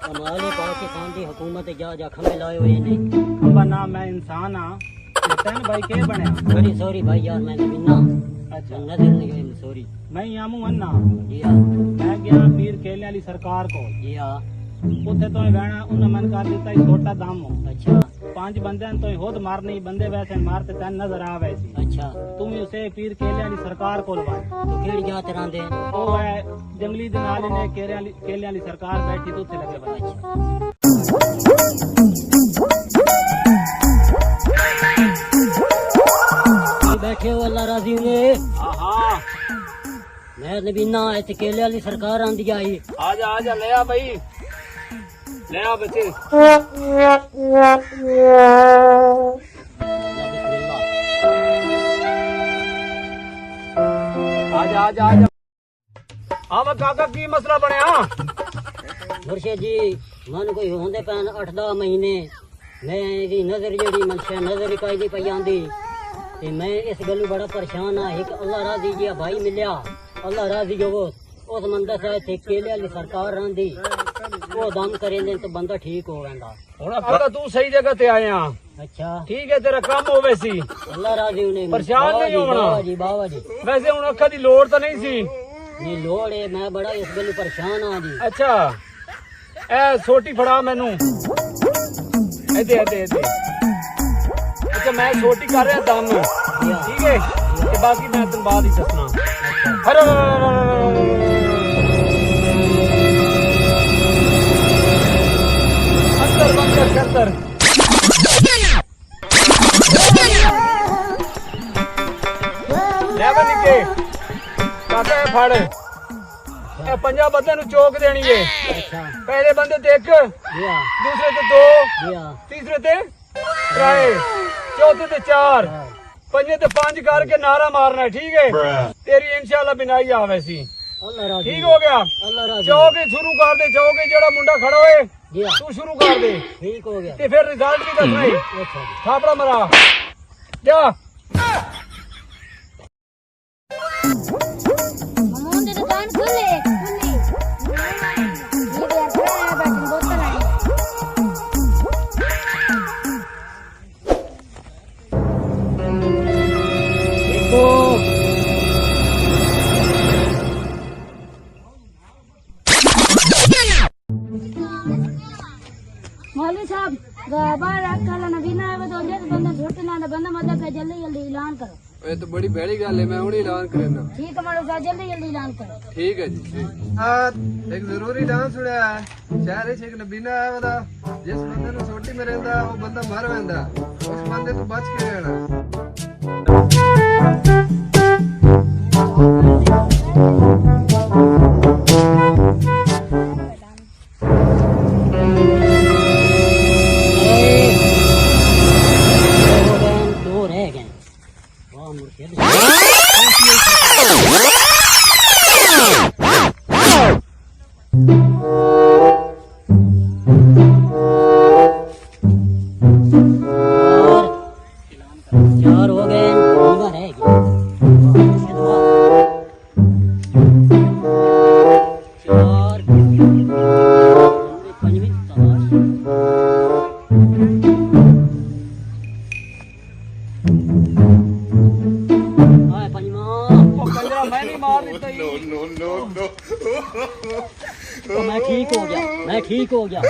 कमाल है पाकिस्तान की हुकूमत जा खंबे लाए हुए ने। बना मैं इंसान हाँ तेन भाई के बनया। सॉरी सॉरी भाई यार मैं नबीना। अच्छा नजर नहीं गई सॉरी। मैं आमू अन्ना जी हाँ मैं गया पीर केले वाली सरकार को जी हाँ। उत्थे तो बहना उन्हें मन कर दिता छोटा दाम हो। अच्छा 5 बंदे तो होद मारने बंदे वैसे मारते तेन नजर आ वैसी। अच्छा तुम उसे पीर केले वाली सरकार को लवाए तो केड़ी जात रांदे? वो है जंगली दे नाल ने केले वाली सरकार बैठी तो उत्थे लगे बने। बैठे हो अल्लाह राजी ने। हाँ मैं नबीना इतने केले वाली सरकार आंदी आई। आजा ले आ भाई ले आ बच्चे। आजा हाँ मैं काका की मसला बनया? मुर्शिद जी मन कोई होंदे पैन 8-10 महीने मेरी नजर जेड़ी मनशा नजर इकाई दी पई आंदी ते मैं इस गल्लू बड़ा परेशान हाँ। एक अल्लाह राजी जी भाई मिलिया अल्लाह राजी जो उस मंदा सा थे केले वाली सरकार रही वो दम करेंदे तो बंदा ठीक हो वेंदा। हुण काका तू सही जगह ते आया। अच्छा ठीक है तेरा काम हो वैसी अल्लाह राजी ने परेशान नहीं होना। बाबा जी वैसे हुण अखा दी लोड़ तो नहीं सी? नहीं लोड़ है मैं बड़ा इस गल्लू परेशान हाँ जी। अच्छा ए सोटी फड़ा मैनू एदे अच्छा मैं छोटी कर रहा दम ठीक है ते बाकी मैं तेन बाद ही दसना। अंदर बंदर अंदर ले निके काका फड़ ए 50 बंदे नु चौक देनी है। पहले बंदे ते 1 दूसरे ते 2 तीसरे ते 3 चौथे ते 4 पंजे ते 5 करके नारा मारना है ठीक है। तेरी इंशाल्लाह बिनाई आवे सी ठीक हो गया। चौक शुरू कर दे चौक जेड़ा मुंडा खड़ा होए तू शुरू कर दे ठीक हो गया ते फिर रिजल्ट भी दसना ही थापड़ा मरा जा। मामून की दुकान खुली ये देखो है बैठन बोतल है। देखो मौलवी साहब बाहर रखा ला नबीना है तो देख बंदा झूठ ना बंदा मदद का जल्दी जल्दी ऐलान करो। ये तो बड़ी बड़ी गल है मैं हुणे ऐलान करना। ठीक है मौलवी साहब जल्दी जल्दी ऐलान करो। ठीक है जी एक जरूरी डांस सुनिया है शहर एक नबीना है वदा जिस बंदे नु सोटी में रहंदा वो बंदा मर वेंदा उस बंदे तो बच के रहना। दो रह गए वाह मुर्शिद चार हो गए रह गए चार पंजवीं मैं नहीं मार देता तो मैं ठीक हो गया मैं ठीक हो गया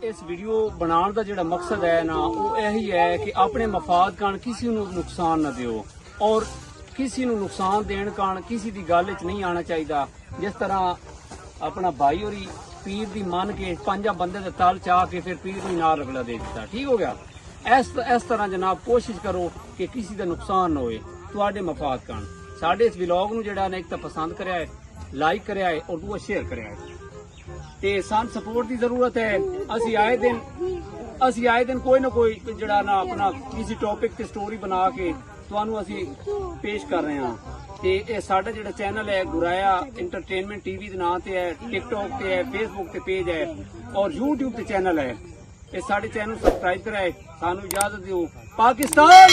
इस वीडियो बनाने का जो मकसद है ना वो यही है कि अपने मफाद कारण किसी को नुकसान न दियो और किसी को नुकसान देने कारण किसी की गल च नहीं आना चाहिए। जिस तरह अपना भाई और पीर दी मन के 5 बंदे दे तल चाह के फिर पीर ने नाल रगड़ा दे दिता ठीक हो गया। इस तरह जनाब कोशिश करो कि किसी का नुकसान न होए तुहाडे मफाद कारण। साडे इस व्लॉग नूं जिहड़ा ने एक तां पसंद करिया है लाइक करिया है और दूआ शेयर करिया है ते सान सपोर्ट की जरूरत है। असी आए दिन कोई ना कोई जिहड़ा ना अपना किसी टॉपिक ते स्टोरी बना के तुहानू असी पेश कर रहे हैं ते ये साडा जिहड़ा चैनल है गुराया इंटरटेनमेंट टीवी दे नाम ते है टिकटॉक ते है फेसबुक ते पेज है और यूट्यूब ते चैनल है। ये साडे चैनल सब्सक्राइब कराए सानू इजाजत दियो। पाकिस्तान